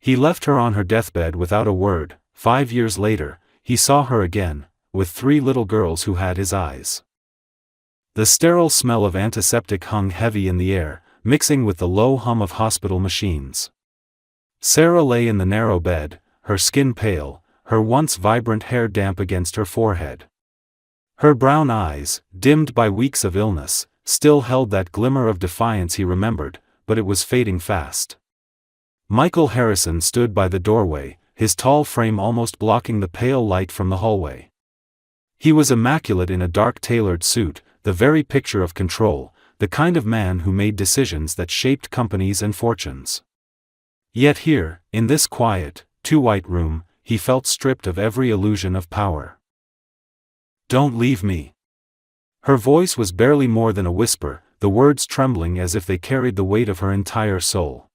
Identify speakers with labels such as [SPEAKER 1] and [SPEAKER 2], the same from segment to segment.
[SPEAKER 1] He left her on her deathbed without a word. 5 years later, he saw her again, with 3 little girls who had his eyes. The sterile smell of antiseptic hung heavy in the air, mixing with the low hum of hospital machines. Sarah lay in the narrow bed, her skin pale, her once vibrant hair damp against her forehead. Her brown eyes, dimmed by weeks of illness, still held that glimmer of defiance he remembered, but it was fading fast. Michael Harrison stood by the doorway, his tall frame almost blocking the pale light from the hallway. He was immaculate in a dark tailored suit, the very picture of control, the kind of man who made decisions that shaped companies and fortunes. Yet here, in this quiet, too-white room, he felt stripped of every illusion of power. "Don't leave me." Her voice was barely more than a whisper, the words trembling as if they carried the weight of her entire soul.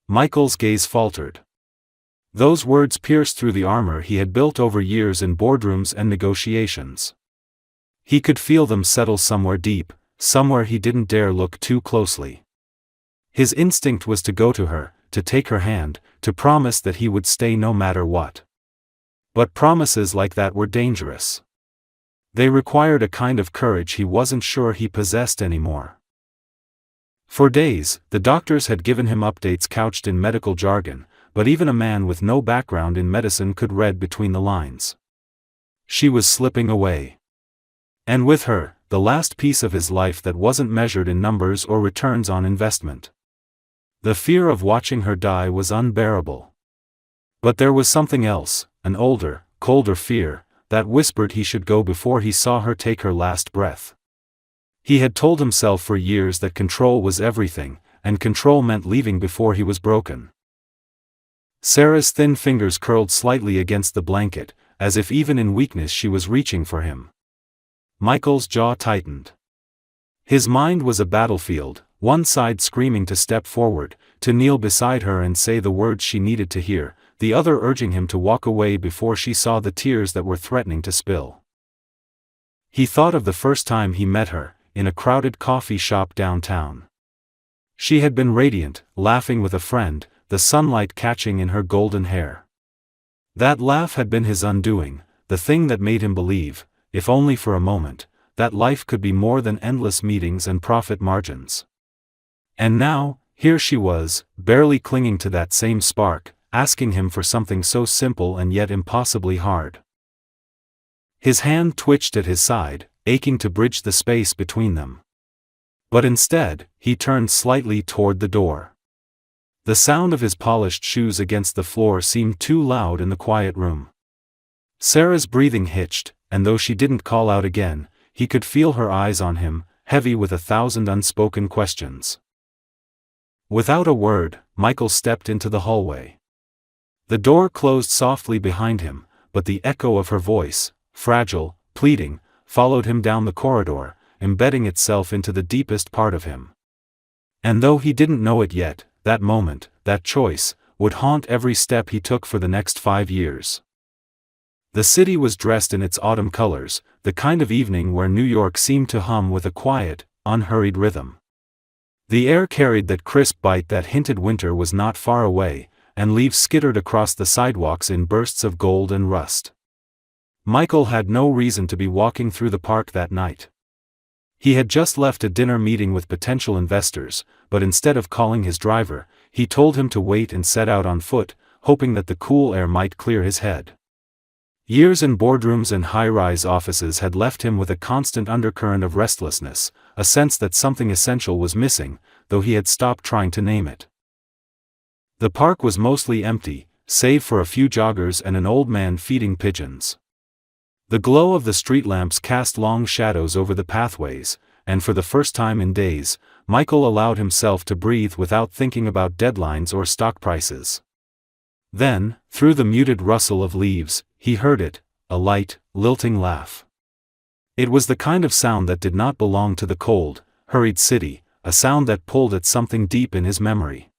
[SPEAKER 1] Michael's gaze faltered. Those words pierced through the armor he had built over years in boardrooms and negotiations. He could feel them settle somewhere deep, somewhere he didn't dare look too closely. His instinct was to go to her, to take her hand, to promise that he would stay no matter what. But promises like that were dangerous. They required a kind of courage he wasn't sure he possessed anymore. For days, the doctors had given him updates couched in medical jargon, but even a man with no background in medicine could read between the lines. She was slipping away. And with her, the last piece of his life that wasn't measured in numbers or returns on investment. The fear of watching her die was unbearable. But there was something else, an older, colder fear, that whispered he should go before he saw her take her last breath. He had told himself for years that control was everything, and control meant leaving before he was broken. Sarah's thin fingers curled slightly against the blanket, as if even in weakness she was reaching for him. Michael's jaw tightened. His mind was a battlefield, one side screaming to step forward, to kneel beside her and say the words she needed to hear, the other urging him to walk away before she saw the tears that were threatening to spill. He thought of the first time he met her, in a crowded coffee shop downtown. She had been radiant, laughing with a friend, the sunlight catching in her golden hair. That laugh had been his undoing, the thing that made him believe, if only for a moment, that life could be more than endless meetings and profit margins. And now, here she was, barely clinging to that same spark, asking him for something so simple and yet impossibly hard. His hand twitched at his side, aching to bridge the space between them. But instead, he turned slightly toward the door. The sound of his polished shoes against the floor seemed too loud in the quiet room. Sarah's breathing hitched, and though she didn't call out again, he could feel her eyes on him, heavy with 1,000 unspoken questions. Without a word, Michael stepped into the hallway. The door closed softly behind him, but the echo of her voice, fragile, pleading, followed him down the corridor, embedding itself into the deepest part of him. And though he didn't know it yet, that moment, that choice, would haunt every step he took for the next 5 years. The city was dressed in its autumn colors, the kind of evening where New York seemed to hum with a quiet, unhurried rhythm. The air carried that crisp bite that hinted winter was not far away, and leaves skittered across the sidewalks in bursts of gold and rust. Michael had no reason to be walking through the park that night. He had just left a dinner meeting with potential investors, but instead of calling his driver, he told him to wait and set out on foot, hoping that the cool air might clear his head. Years in boardrooms and high-rise offices had left him with a constant undercurrent of restlessness, a sense that something essential was missing, though he had stopped trying to name it. The park was mostly empty, save for a few joggers and an old man feeding pigeons. The glow of the street lamps cast long shadows over the pathways, and for the first time in days, Michael allowed himself to breathe without thinking about deadlines or stock prices. Then, through the muted rustle of leaves, he heard it, a light, lilting laugh. It was the kind of sound that did not belong to the cold, hurried city, a sound that pulled at something deep in his memory.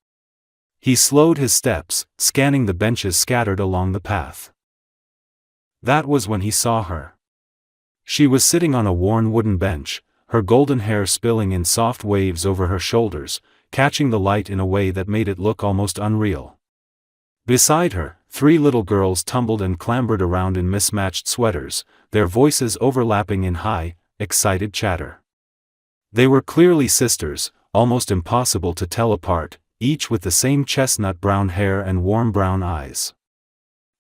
[SPEAKER 1] He slowed his steps, scanning the benches scattered along the path. That was when he saw her. She was sitting on a worn wooden bench, her golden hair spilling in soft waves over her shoulders, catching the light in a way that made it look almost unreal. Beside her, 3 little girls tumbled and clambered around in mismatched sweaters, their voices overlapping in high, excited chatter. They were clearly sisters, almost impossible to tell apart, each with the same chestnut brown hair and warm brown eyes.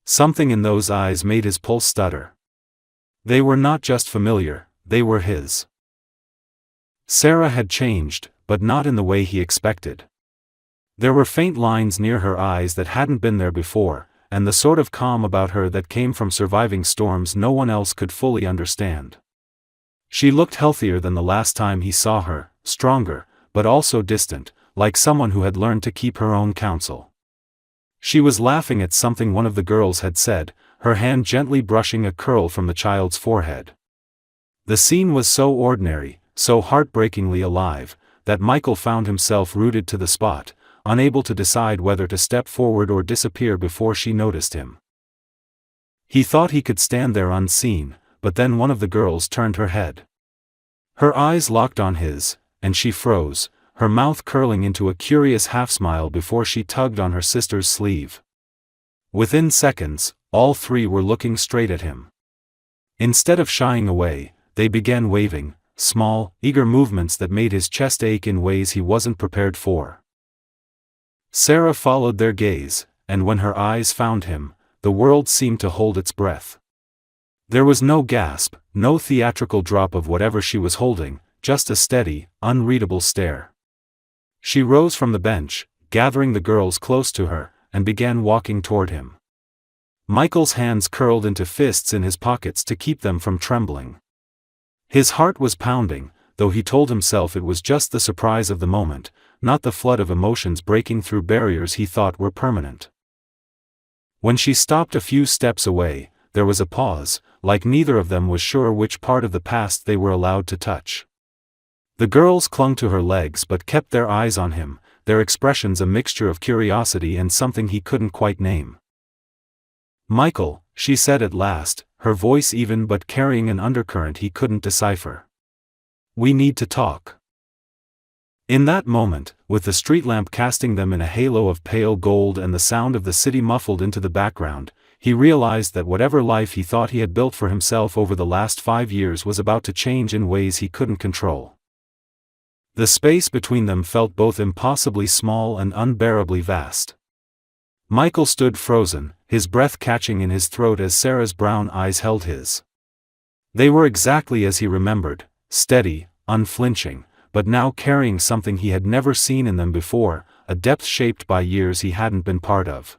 [SPEAKER 1] Something in those eyes made his pulse stutter. They were not just familiar, they were his. Sarah had changed, but not in the way he expected. There were faint lines near her eyes that hadn't been there before, and the sort of calm about her that came from surviving storms no one else could fully understand. She looked healthier than the last time he saw her, stronger, but also distant, like someone who had learned to keep her own counsel. She was laughing at something one of the girls had said, her hand gently brushing a curl from the child's forehead. The scene was so ordinary, so heartbreakingly alive, that Michael found himself rooted to the spot, unable to decide whether to step forward or disappear before she noticed him. He thought he could stand there unseen, but then one of the girls turned her head. Her eyes locked on his, and she froze, her mouth curling into a curious half-smile before she tugged on her sister's sleeve. Within seconds, all 3 were looking straight at him. Instead of shying away, they began waving, small, eager movements that made his chest ache in ways he wasn't prepared for. Sarah followed their gaze, and when her eyes found him, the world seemed to hold its breath. There was no gasp, no theatrical drop of whatever she was holding, just a steady, unreadable stare. She rose from the bench, gathering the girls close to her, and began walking toward him. Michael's hands curled into fists in his pockets to keep them from trembling. His heart was pounding, though he told himself it was just the surprise of the moment, not the flood of emotions breaking through barriers he thought were permanent. When she stopped a few steps away, there was a pause, like neither of them was sure which part of the past they were allowed to touch. The girls clung to her legs but kept their eyes on him, their expressions a mixture of curiosity and something he couldn't quite name. "Michael," she said at last, her voice even but carrying an undercurrent he couldn't decipher. "We need to talk." In that moment, with the street lamp casting them in a halo of pale gold and the sound of the city muffled into the background, he realized that whatever life he thought he had built for himself over the last 5 years was about to change in ways he couldn't control. The space between them felt both impossibly small and unbearably vast. Michael stood frozen, his breath catching in his throat as Sarah's brown eyes held his. They were exactly as he remembered, steady, unflinching, but now carrying something he had never seen in them before, a depth shaped by years he hadn't been part of.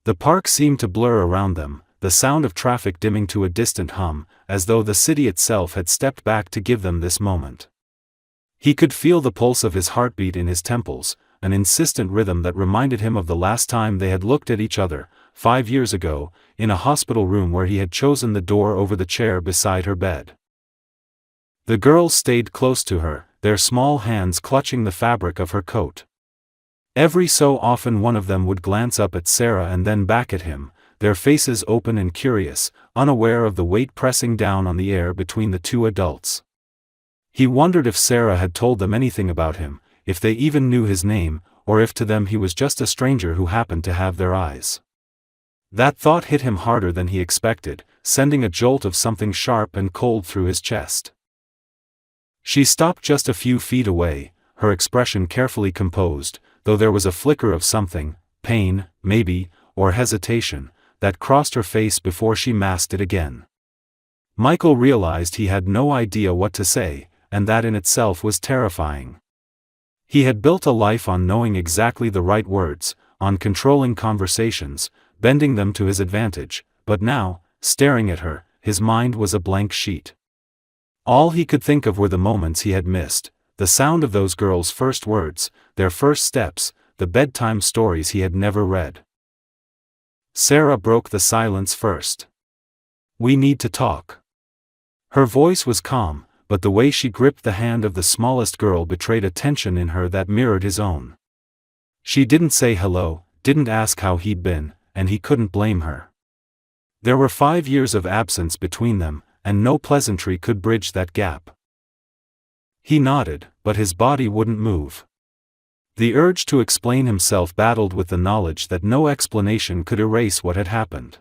[SPEAKER 1] The park seemed to blur around them, the sound of traffic dimming to a distant hum, as though the city itself had stepped back to give them this moment. He could feel the pulse of his heartbeat in his temples, an insistent rhythm that reminded him of the last time they had looked at each other, 5 years ago, in a hospital room where he had chosen the door over the chair beside her bed. The girls stayed close to her, their small hands clutching the fabric of her coat. Every so often one of them would glance up at Sarah and then back at him, their faces open and curious, unaware of the weight pressing down on the air between the 2 adults. He wondered if Sarah had told them anything about him, if they even knew his name, or if to them he was just a stranger who happened to have their eyes. That thought hit him harder than he expected, sending a jolt of something sharp and cold through his chest. She stopped just a few feet away, her expression carefully composed, though there was a flicker of something, pain, maybe, or hesitation, that crossed her face before she masked it again. Michael realized he had no idea what to say, and that in itself was terrifying. He had built a life on knowing exactly the right words, on controlling conversations, bending them to his advantage, but now, staring at her, his mind was a blank sheet. All he could think of were the moments he had missed, the sound of those girls' first words, their first steps, the bedtime stories he had never read. Sarah broke the silence first. "We need to talk." Her voice was calm, but the way she gripped the hand of the smallest girl betrayed a tension in her that mirrored his own. She didn't say hello, didn't ask how he'd been, and he couldn't blame her. There were 5 years of absence between them, and no pleasantry could bridge that gap. He nodded, but his body wouldn't move. The urge to explain himself battled with the knowledge that no explanation could erase what had happened.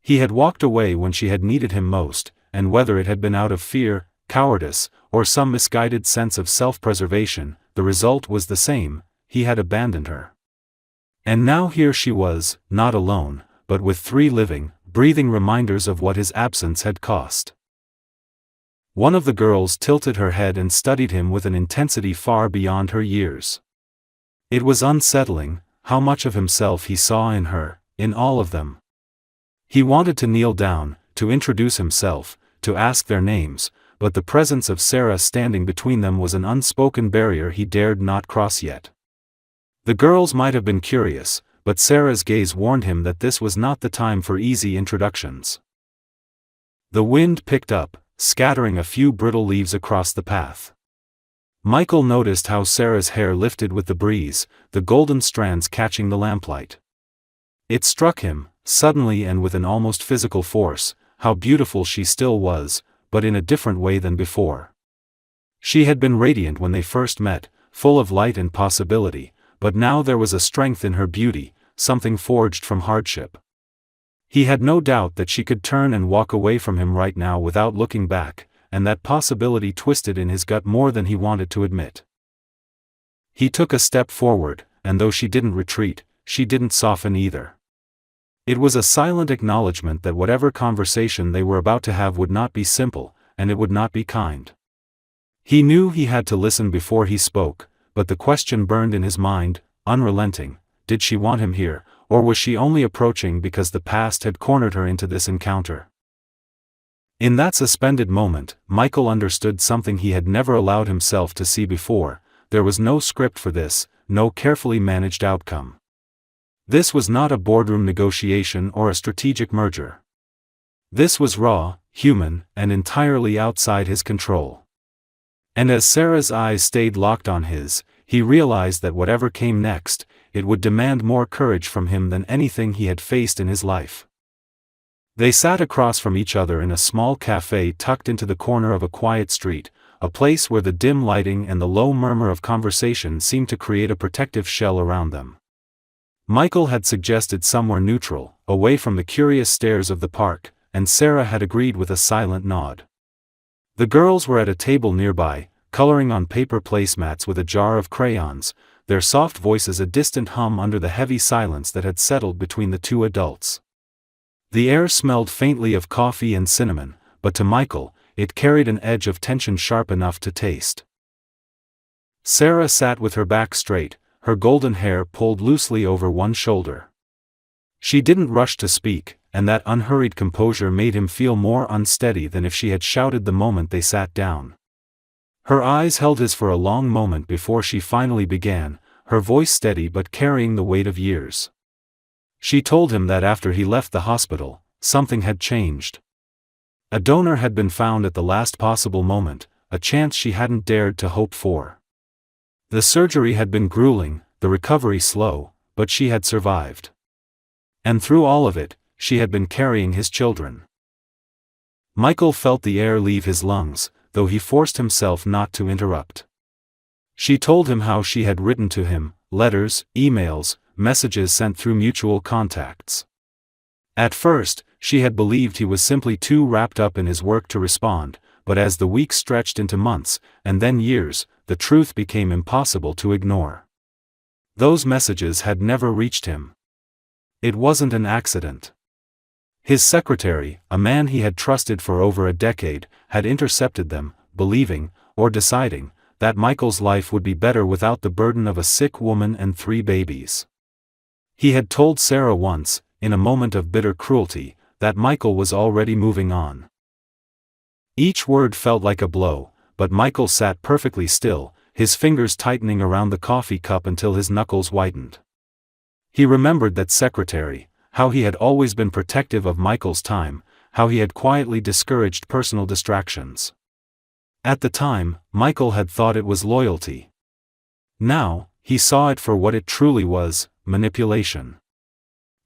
[SPEAKER 1] He had walked away when she had needed him most, and whether it had been out of fear, cowardice, or some misguided sense of self-preservation, the result was the same: he had abandoned her. And now here she was, not alone, but with 3 living, breathing reminders of what his absence had cost. One of the girls tilted her head and studied him with an intensity far beyond her years. It was unsettling, how much of himself he saw in her, in all of them. He wanted to kneel down, to introduce himself, to ask their names, but the presence of Sarah standing between them was an unspoken barrier he dared not cross yet. The girls might have been curious, but Sarah's gaze warned him that this was not the time for easy introductions. The wind picked up, scattering a few brittle leaves across the path. Michael noticed how Sarah's hair lifted with the breeze, the golden strands catching the lamplight. It struck him, suddenly and with an almost physical force, how beautiful she still was, but in a different way than before. She had been radiant when they first met, full of light and possibility, but now there was a strength in her beauty, something forged from hardship. He had no doubt that she could turn and walk away from him right now without looking back, and that possibility twisted in his gut more than he wanted to admit. He took a step forward, and though she didn't retreat, she didn't soften either. It was a silent acknowledgement that whatever conversation they were about to have would not be simple, and it would not be kind. He knew he had to listen before he spoke, but the question burned in his mind, unrelenting: did she want him here, or was she only approaching because the past had cornered her into this encounter? In that suspended moment, Michael understood something he had never allowed himself to see before: there was no script for this, no carefully managed outcome. This was not a boardroom negotiation or a strategic merger. This was raw, human, and entirely outside his control. And as Sarah's eyes stayed locked on his, he realized that whatever came next, it would demand more courage from him than anything he had faced in his life. They sat across from each other in a small cafe tucked into the corner of a quiet street, a place where the dim lighting and the low murmur of conversation seemed to create a protective shell around them. Michael had suggested somewhere neutral, away from the curious stares of the park, and Sarah had agreed with a silent nod. The girls were at a table nearby, coloring on paper placemats with a jar of crayons, their soft voices a distant hum under the heavy silence that had settled between the 2 adults. The air smelled faintly of coffee and cinnamon, but to Michael, it carried an edge of tension sharp enough to taste. Sarah sat with her back straight, her golden hair pulled loosely over one shoulder. She didn't rush to speak, and that unhurried composure made him feel more unsteady than if she had shouted the moment they sat down. Her eyes held his for a long moment before she finally began, her voice steady but carrying the weight of years. She told him that after he left the hospital, something had changed. A donor had been found at the last possible moment, a chance she hadn't dared to hope for. The surgery had been grueling, the recovery slow, but she had survived. And through all of it, she had been carrying his children. Michael felt the air leave his lungs, though he forced himself not to interrupt. She told him how she had written to him, letters, emails, messages sent through mutual contacts. At first, she had believed he was simply too wrapped up in his work to respond, but as the weeks stretched into months, and then years, the truth became impossible to ignore. Those messages had never reached him. It wasn't an accident. His secretary, a man he had trusted for over a decade, had intercepted them, believing, or deciding, that Michael's life would be better without the burden of a sick woman and 3 babies. He had told Sarah once, in a moment of bitter cruelty, that Michael was already moving on. Each word felt like a blow, but Michael sat perfectly still, his fingers tightening around the coffee cup until his knuckles whitened. He remembered that secretary, how he had always been protective of Michael's time, how he had quietly discouraged personal distractions. At the time, Michael had thought it was loyalty. Now, he saw it for what it truly was: manipulation.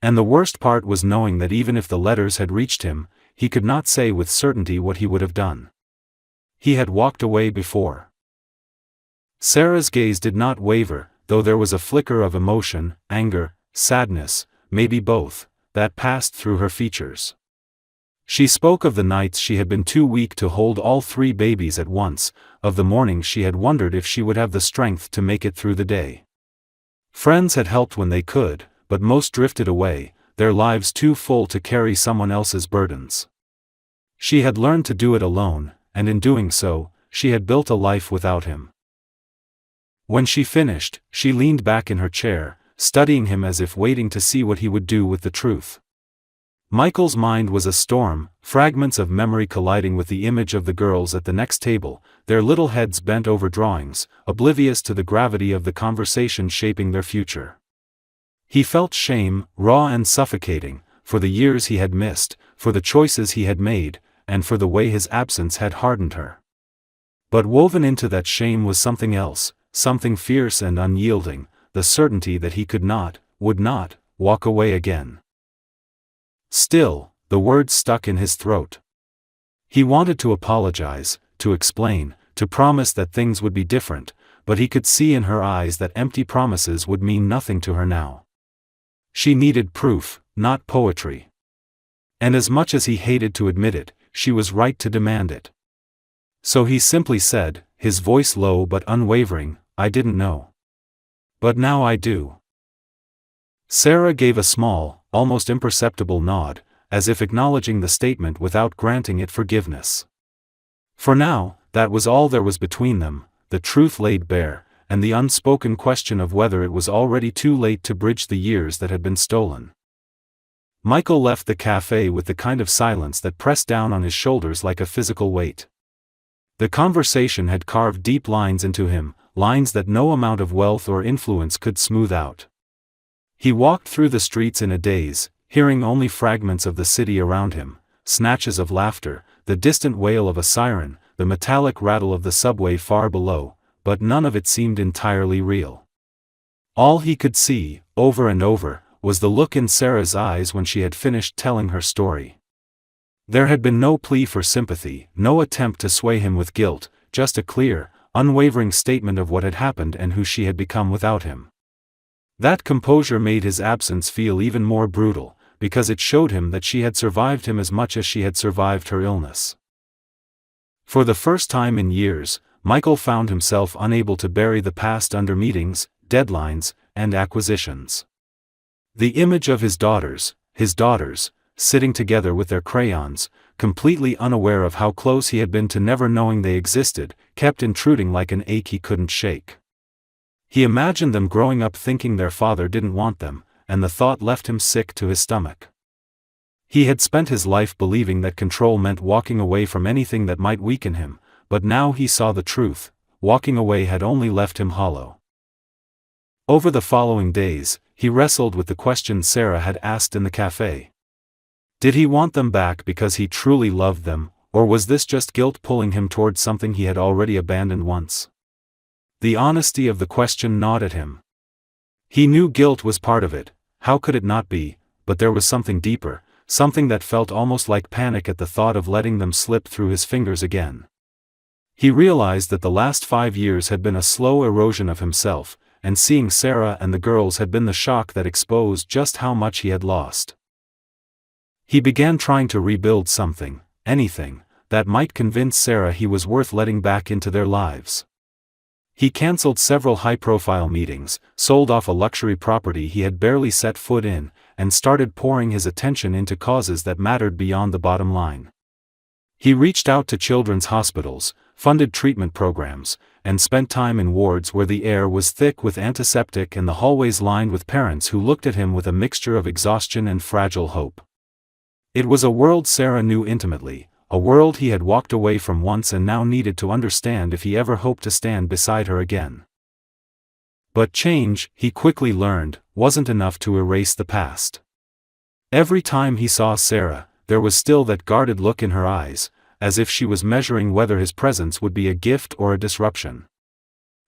[SPEAKER 1] And the worst part was knowing that even if the letters had reached him, he could not say with certainty what he would have done. He had walked away before. Sarah's gaze did not waver, though there was a flicker of emotion, anger, sadness, maybe both, that passed through her features. She spoke of the nights she had been too weak to hold all 3 babies at once, of the mornings she had wondered if she would have the strength to make it through the day. Friends had helped when they could, but most drifted away, their lives too full to carry someone else's burdens. She had learned to do it alone, and in doing so, she had built a life without him. When she finished, she leaned back in her chair, studying him as if waiting to see what he would do with the truth. Michael's mind was a storm, fragments of memory colliding with the image of the girls at the next table, their little heads bent over drawings, oblivious to the gravity of the conversation shaping their future. He felt shame, raw and suffocating, for the years he had missed, for the choices he had made, and for the way his absence had hardened her. But woven into that shame was something else, something fierce and unyielding, the certainty that he could not, would not, walk away again. Still, the words stuck in his throat. He wanted to apologize, to explain, to promise that things would be different, but he could see in her eyes that empty promises would mean nothing to her now. She needed proof, not poetry. And as much as he hated to admit it, she was right to demand it. So he simply said, his voice low but unwavering, "I didn't know. But now I do." Sarah gave a small, almost imperceptible nod, as if acknowledging the statement without granting it forgiveness. For now, that was all there was between them, the truth laid bare, and the unspoken question of whether it was already too late to bridge the years that had been stolen. Michael left the cafe with the kind of silence that pressed down on his shoulders like a physical weight. The conversation had carved deep lines into him, lines that no amount of wealth or influence could smooth out. He walked through the streets in a daze, hearing only fragments of the city around him, snatches of laughter, the distant wail of a siren, the metallic rattle of the subway far below, but none of it seemed entirely real. All he could see, over and over, was the look in Sarah's eyes when she had finished telling her story. There had been no plea for sympathy, no attempt to sway him with guilt, just a clear, unwavering statement of what had happened and who she had become without him. That composure made his absence feel even more brutal, because it showed him that she had survived him as much as she had survived her illness. For the first time in years, Michael found himself unable to bury the past under meetings, deadlines, and acquisitions. The image of his daughters, sitting together with their crayons, completely unaware of how close he had been to never knowing they existed, kept intruding like an ache he couldn't shake. He imagined them growing up thinking their father didn't want them, and the thought left him sick to his stomach. He had spent his life believing that control meant walking away from anything that might weaken him, but now he saw the truth, walking away had only left him hollow. Over the following days, he wrestled with the question Sarah had asked in the cafe. Did he want them back because he truly loved them, or was this just guilt pulling him towards something he had already abandoned once? The honesty of the question gnawed at him. He knew guilt was part of it, how could it not be, but there was something deeper, something that felt almost like panic at the thought of letting them slip through his fingers again. He realized that the last 5 years had been a slow erosion of himself, and seeing Sarah and the girls had been the shock that exposed just how much he had lost. He began trying to rebuild something, anything, that might convince Sarah he was worth letting back into their lives. He cancelled several high-profile meetings, sold off a luxury property he had barely set foot in, and started pouring his attention into causes that mattered beyond the bottom line. He reached out to children's hospitals, funded treatment programs, and spent time in wards where the air was thick with antiseptic and the hallways lined with parents who looked at him with a mixture of exhaustion and fragile hope. It was a world Sarah knew intimately, a world he had walked away from once and now needed to understand if he ever hoped to stand beside her again. But change, he quickly learned, wasn't enough to erase the past. Every time he saw Sarah, there was still that guarded look in her eyes, as if she was measuring whether his presence would be a gift or a disruption.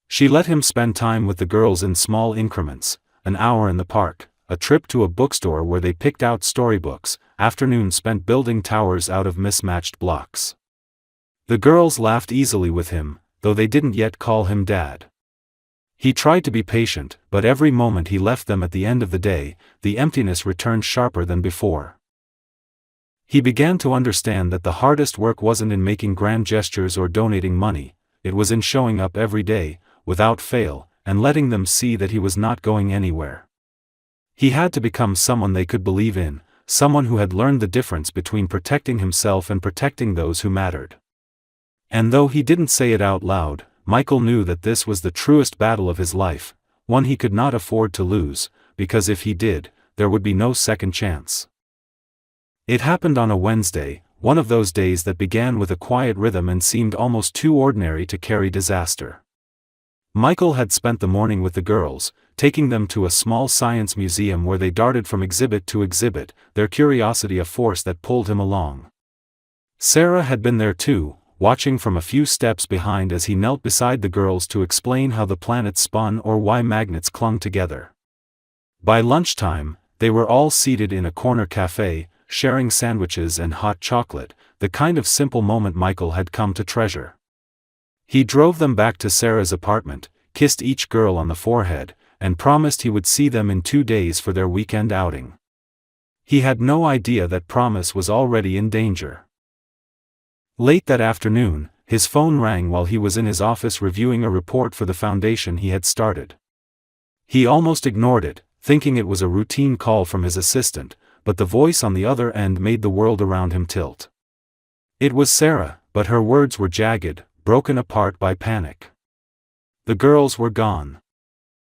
[SPEAKER 1] She let him spend time with the girls in small increments, an hour in the park, a trip to a bookstore where they picked out storybooks, afternoons spent building towers out of mismatched blocks. The girls laughed easily with him, though they didn't yet call him Dad. He tried to be patient, but every moment he left them at the end of the day, the emptiness returned sharper than before. He began to understand that the hardest work wasn't in making grand gestures or donating money, it was in showing up every day, without fail, and letting them see that he was not going anywhere. He had to become someone they could believe in, someone who had learned the difference between protecting himself and protecting those who mattered. And though he didn't say it out loud, Michael knew that this was the truest battle of his life, one he could not afford to lose, because if he did, there would be no second chance. It happened on a Wednesday, one of those days that began with a quiet rhythm and seemed almost too ordinary to carry disaster. Michael had spent the morning with the girls, taking them to a small science museum where they darted from exhibit to exhibit, their curiosity a force that pulled him along. Sarah had been there too, watching from a few steps behind as he knelt beside the girls to explain how the planets spun or why magnets clung together. By lunchtime, they were all seated in a corner cafe, sharing sandwiches and hot chocolate, the kind of simple moment Michael had come to treasure. He drove them back to Sarah's apartment, kissed each girl on the forehead, and promised he would see them in 2 days for their weekend outing. He had no idea that promise was already in danger. Late that afternoon, his phone rang while he was in his office reviewing a report for the foundation he had started. He almost ignored it, thinking it was a routine call from his assistant, but the voice on the other end made the world around him tilt. It was Sarah, but her words were jagged, broken apart by panic. The girls were gone.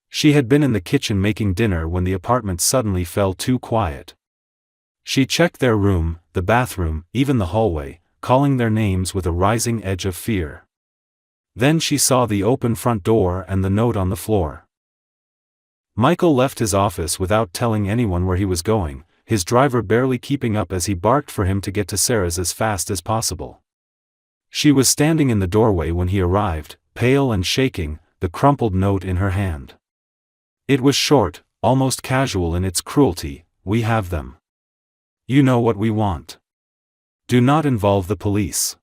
[SPEAKER 1] She had been in the kitchen making dinner when the apartment suddenly fell too quiet. She checked their room, the bathroom, even the hallway, calling their names with a rising edge of fear. Then she saw the open front door and the note on the floor. Michael left his office without telling anyone where he was going, his driver barely keeping up as he barked for him to get to Sarah's as fast as possible. She was standing in the doorway when he arrived, pale and shaking, the crumpled note in her hand. It was short, almost casual in its cruelty. "We have them. You know what we want. Do not involve the police."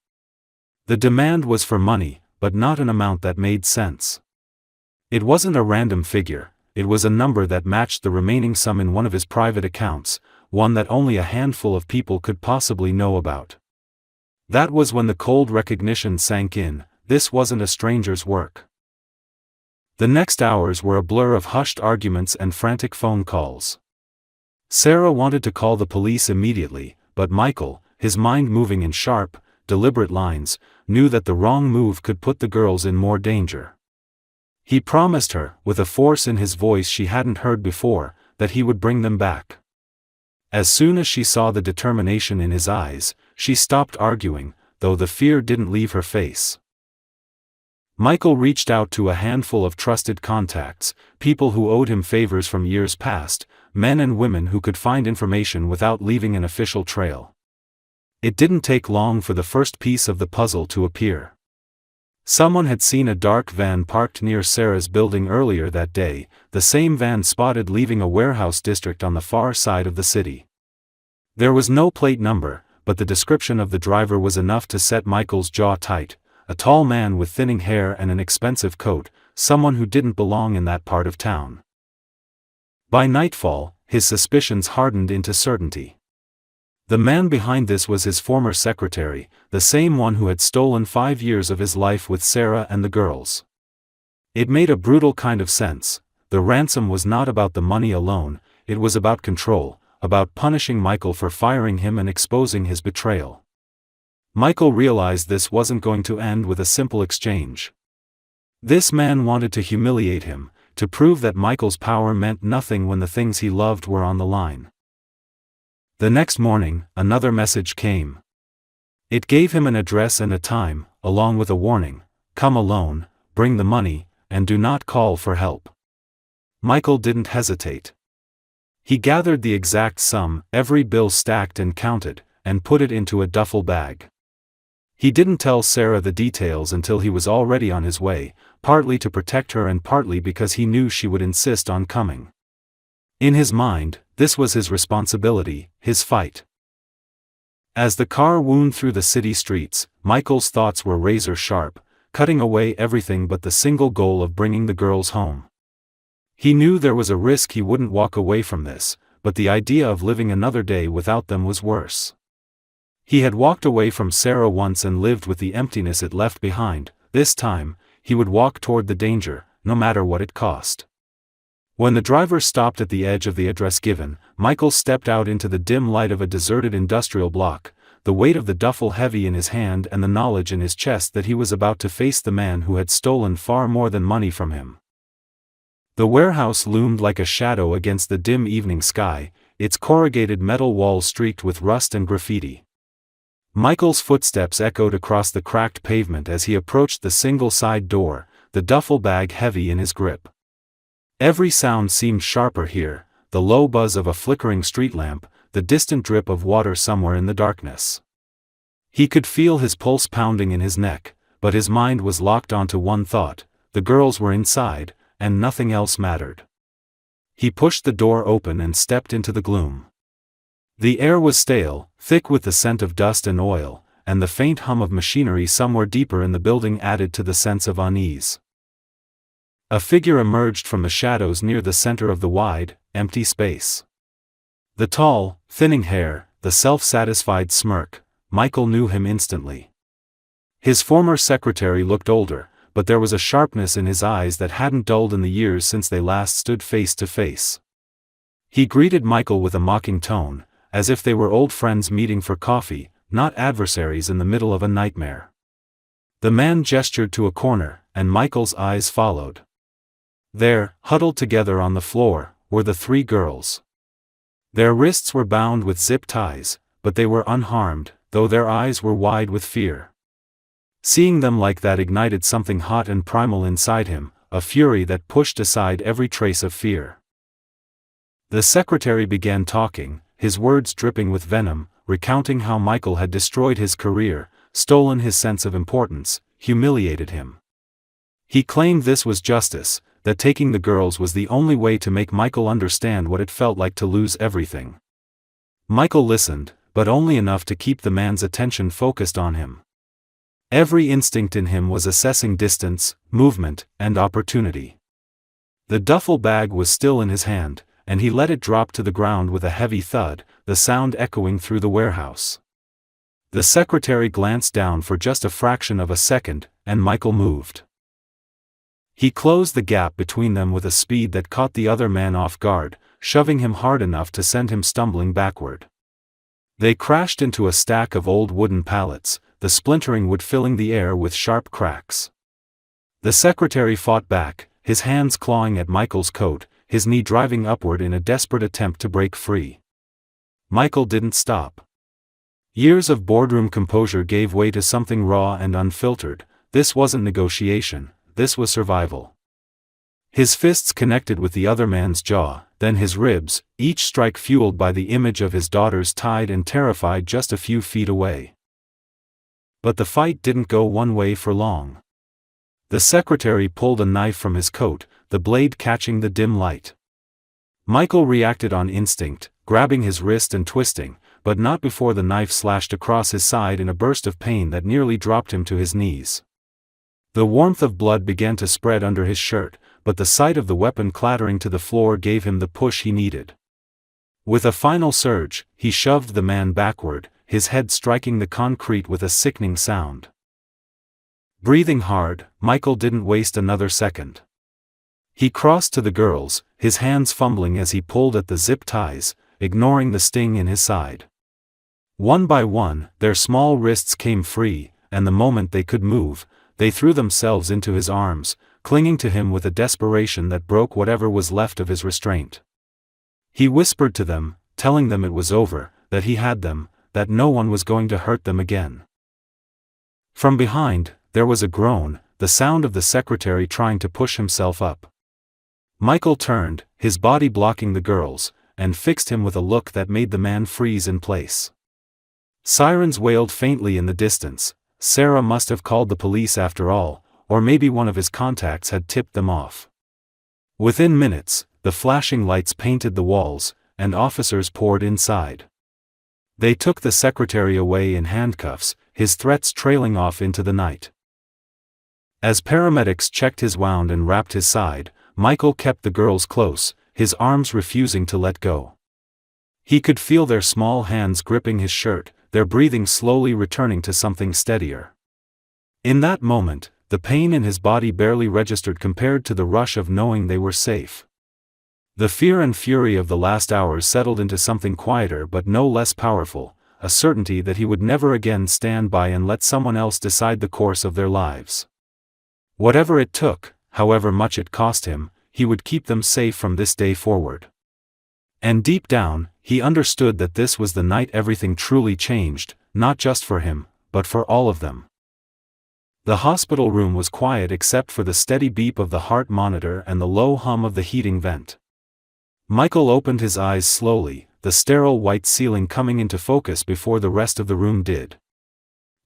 [SPEAKER 1] The demand was for money, but not an amount that made sense. It wasn't a random figure, it was a number that matched the remaining sum in one of his private accounts, one that only a handful of people could possibly know about. That was when the cold recognition sank in, this wasn't a stranger's work. The next hours were a blur of hushed arguments and frantic phone calls. Sarah wanted to call the police immediately, but Michael, his mind moving in sharp, deliberate lines, knew that the wrong move could put the girls in more danger. He promised her, with a force in his voice she hadn't heard before, that he would bring them back. As soon as she saw the determination in his eyes, she stopped arguing, though the fear didn't leave her face. Michael reached out to a handful of trusted contacts, people who owed him favors from years past, men and women who could find information without leaving an official trail. It didn't take long for the first piece of the puzzle to appear. Someone had seen a dark van parked near Sarah's building earlier that day, the same van spotted leaving a warehouse district on the far side of the city. There was no plate number, but the description of the driver was enough to set Michael's jaw tight, a tall man with thinning hair and an expensive coat, someone who didn't belong in that part of town. By nightfall, his suspicions hardened into certainty. The man behind this was his former secretary, the same one who had stolen 5 years of his life with Sarah and the girls. It made a brutal kind of sense. The ransom was not about the money alone, it was about control, about punishing Michael for firing him and exposing his betrayal. Michael realized this wasn't going to end with a simple exchange. This man wanted to humiliate him, to prove that Michael's power meant nothing when the things he loved were on the line. The next morning, another message came. It gave him an address and a time, along with a warning: come alone, bring the money, and do not call for help. Michael didn't hesitate. He gathered the exact sum, every bill stacked and counted, and put it into a duffel bag. He didn't tell Sarah the details until he was already on his way, partly to protect her and partly because he knew she would insist on coming. In his mind, this was his responsibility, his fight. As the car wound through the city streets, Michael's thoughts were razor sharp, cutting away everything but the single goal of bringing the girls home. He knew there was a risk he wouldn't walk away from this, but the idea of living another day without them was worse. He had walked away from Sarah once and lived with the emptiness it left behind. This time, he would walk toward the danger, no matter what it cost. When the driver stopped at the edge of the address given, Michael stepped out into the dim light of a deserted industrial block, the weight of the duffel heavy in his hand and the knowledge in his chest that he was about to face the man who had stolen far more than money from him. The warehouse loomed like a shadow against the dim evening sky, its corrugated metal walls streaked with rust and graffiti. Michael's footsteps echoed across the cracked pavement as he approached the single side door, the duffel bag heavy in his grip. Every sound seemed sharper here, the low buzz of a flickering street lamp, the distant drip of water somewhere in the darkness. He could feel his pulse pounding in his neck, but his mind was locked onto one thought: the girls were inside, and nothing else mattered. He pushed the door open and stepped into the gloom. The air was stale, thick with the scent of dust and oil, and the faint hum of machinery somewhere deeper in the building added to the sense of unease. A figure emerged from the shadows near the center of the wide, empty space. The tall, thinning hair, the self-satisfied smirk, Michael knew him instantly. His former secretary looked older, but there was a sharpness in his eyes that hadn't dulled in the years since they last stood face to face. He greeted Michael with a mocking tone, as if they were old friends meeting for coffee, not adversaries in the middle of a nightmare. The man gestured to a corner, and Michael's eyes followed. There, huddled together on the floor, were the three girls. Their wrists were bound with zip ties, but they were unharmed, though their eyes were wide with fear. Seeing them like that ignited something hot and primal inside him, a fury that pushed aside every trace of fear. The secretary began talking, his words dripping with venom, recounting how Michael had destroyed his career, stolen his sense of importance, humiliated him. He claimed this was justice, that taking the girls was the only way to make Michael understand what it felt like to lose everything. Michael listened, but only enough to keep the man's attention focused on him. Every instinct in him was assessing distance, movement, and opportunity. The duffel bag was still in his hand, and he let it drop to the ground with a heavy thud, the sound echoing through the warehouse. The secretary glanced down for just a fraction of a second, and Michael moved. He closed the gap between them with a speed that caught the other man off guard, shoving him hard enough to send him stumbling backward. They crashed into a stack of old wooden pallets, the splintering wood filling the air with sharp cracks. The secretary fought back, his hands clawing at Michael's coat, his knee driving upward in a desperate attempt to break free. Michael didn't stop. Years of boardroom composure gave way to something raw and unfiltered. This wasn't negotiation, this was survival. His fists connected with the other man's jaw, then his ribs, each strike fueled by the image of his daughters tied and terrified just a few feet away. But the fight didn't go one way for long. The secretary pulled a knife from his coat, the blade catching the dim light. Michael reacted on instinct, grabbing his wrist and twisting, but not before the knife slashed across his side in a burst of pain that nearly dropped him to his knees. The warmth of blood began to spread under his shirt, but the sight of the weapon clattering to the floor gave him the push he needed. With a final surge, he shoved the man backward, his head striking the concrete with a sickening sound. Breathing hard, Michael didn't waste another second. He crossed to the girls, his hands fumbling as he pulled at the zip ties, ignoring the sting in his side. One by one, their small wrists came free, and the moment they could move, they threw themselves into his arms, clinging to him with a desperation that broke whatever was left of his restraint. He whispered to them, telling them it was over, that he had them, that no one was going to hurt them again. From behind, there was a groan, the sound of the secretary trying to push himself up. Michael turned, his body blocking the girls, and fixed him with a look that made the man freeze in place. Sirens wailed faintly in the distance. Sarah must have called the police after all, or maybe one of his contacts had tipped them off. Within minutes, the flashing lights painted the walls, and officers poured inside. They took the secretary away in handcuffs, his threats trailing off into the night. As paramedics checked his wound and wrapped his side, Michael kept the girls close, his arms refusing to let go. He could feel their small hands gripping his shirt, their breathing slowly returning to something steadier. In that moment, the pain in his body barely registered compared to the rush of knowing they were safe. The fear and fury of the last hours settled into something quieter but no less powerful, a certainty that he would never again stand by and let someone else decide the course of their lives. Whatever it took, however much it cost him, he would keep them safe from this day forward. And deep down, he understood that this was the night everything truly changed, not just for him, but for all of them. The hospital room was quiet except for the steady beep of the heart monitor and the low hum of the heating vent. Michael opened his eyes slowly, the sterile white ceiling coming into focus before the rest of the room did.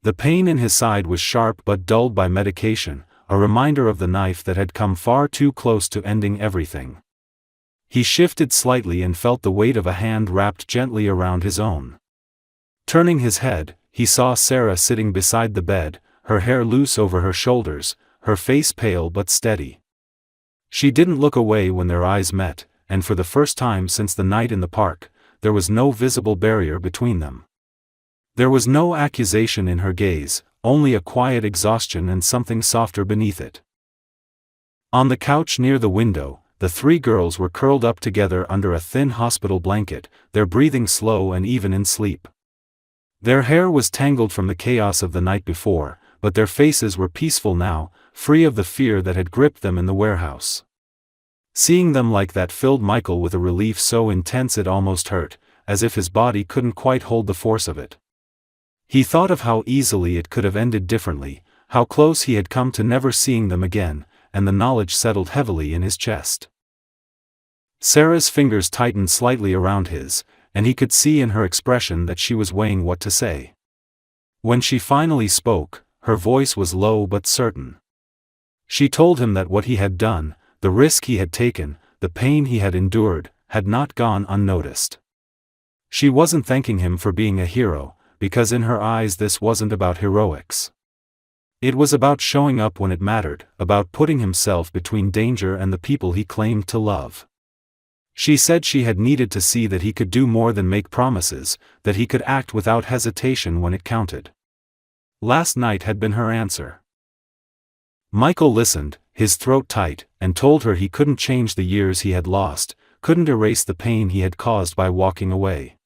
[SPEAKER 1] The pain in his side was sharp but dulled by medication, a reminder of the knife that had come far too close to ending everything. He shifted slightly and felt the weight of a hand wrapped gently around his own. Turning his head, he saw Sarah sitting beside the bed, her hair loose over her shoulders, her face pale but steady. She didn't look away when their eyes met, and for the first time since the night in the park, there was no visible barrier between them. There was no accusation in her gaze, only a quiet exhaustion and something softer beneath it. On the couch near the window, the three girls were curled up together under a thin hospital blanket, their breathing slow and even in sleep. Their hair was tangled from the chaos of the night before, but their faces were peaceful now, free of the fear that had gripped them in the warehouse. Seeing them like that filled Michael with a relief so intense it almost hurt, as if his body couldn't quite hold the force of it. He thought of how easily it could have ended differently, how close he had come to never seeing them again, and the knowledge settled heavily in his chest. Sarah's fingers tightened slightly around his, and he could see in her expression that she was weighing what to say. When she finally spoke, her voice was low but certain. She told him that what he had done, the risk he had taken, the pain he had endured, had not gone unnoticed. She wasn't thanking him for being a hero, because in her eyes this wasn't about heroics. It was about showing up when it mattered, about putting himself between danger and the people he claimed to love. She said she had needed to see that he could do more than make promises, that he could act without hesitation when it counted. Last night had been her answer. Michael listened, his throat tight, and told her he couldn't change the years he had lost, couldn't erase the pain he had caused by walking away.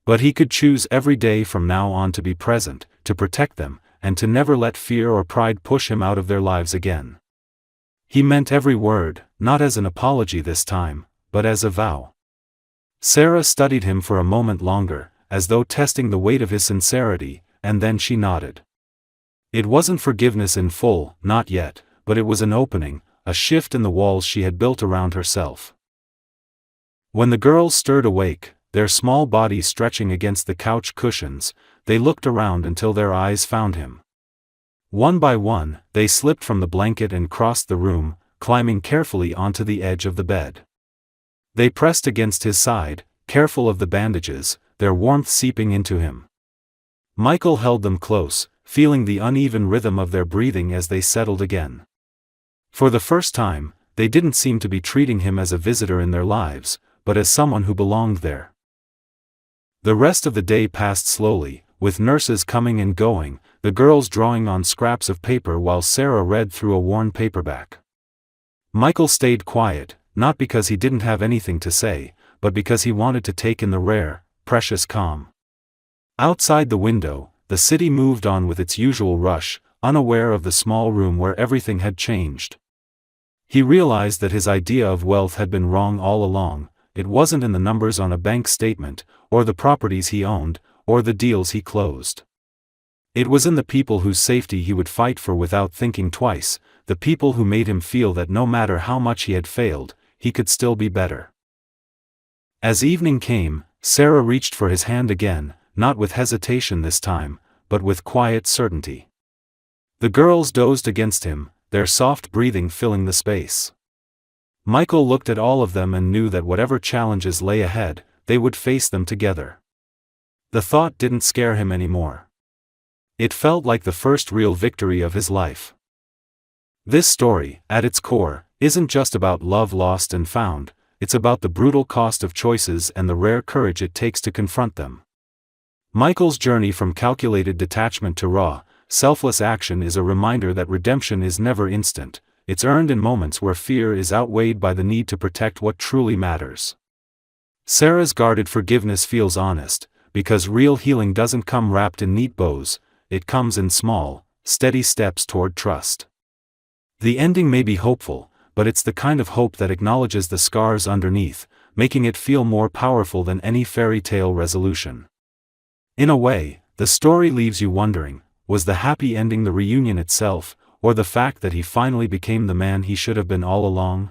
[SPEAKER 1] But he could choose every day from now on to be present, to protect them, and to never let fear or pride push him out of their lives again. He meant every word, not as an apology this time, but as a vow. Sarah studied him for a moment longer, as though testing the weight of his sincerity, and then she nodded. It wasn't forgiveness in full, not yet, but it was an opening, a shift in the walls she had built around herself. When the girls stirred awake, their small bodies stretching against the couch cushions, they looked around until their eyes found him. One by one, they slipped from the blanket and crossed the room, climbing carefully onto the edge of the bed. They pressed against his side, careful of the bandages, their warmth seeping into him. Michael held them close, feeling the uneven rhythm of their breathing as they settled again. For the first time, they didn't seem to be treating him as a visitor in their lives, but as someone who belonged there. The rest of the day passed slowly, with nurses coming and going, the girls drawing on scraps of paper while Sarah read through a worn paperback. Michael stayed quiet, not because he didn't have anything to say, but because he wanted to take in the rare, precious calm. Outside the window, the city moved on with its usual rush, unaware of the small room where everything had changed. He realized that his idea of wealth had been wrong all along. It wasn't in the numbers on a bank statement, or the properties he owned, or the deals he closed. It was in the people whose safety he would fight for without thinking twice, the people who made him feel that no matter how much he had failed, he could still be better. As evening came, Sarah reached for his hand again, not with hesitation this time, but with quiet certainty. The girls dozed against him, their soft breathing filling the space. Michael looked at all of them and knew that whatever challenges lay ahead, they would face them together. The thought didn't scare him anymore. It felt like the first real victory of his life. This story, at its core, isn't just about love lost and found, it's about the brutal cost of choices and the rare courage it takes to confront them. Michael's journey from calculated detachment to raw, selfless action is a reminder that redemption is never instant, it's earned in moments where fear is outweighed by the need to protect what truly matters. Sarah's guarded forgiveness feels honest, because real healing doesn't come wrapped in neat bows, it comes in small, steady steps toward trust. The ending may be hopeful, but it's the kind of hope that acknowledges the scars underneath, making it feel more powerful than any fairy tale resolution. In a way, the story leaves you wondering, was the happy ending the reunion itself, or the fact that he finally became the man he should have been all along?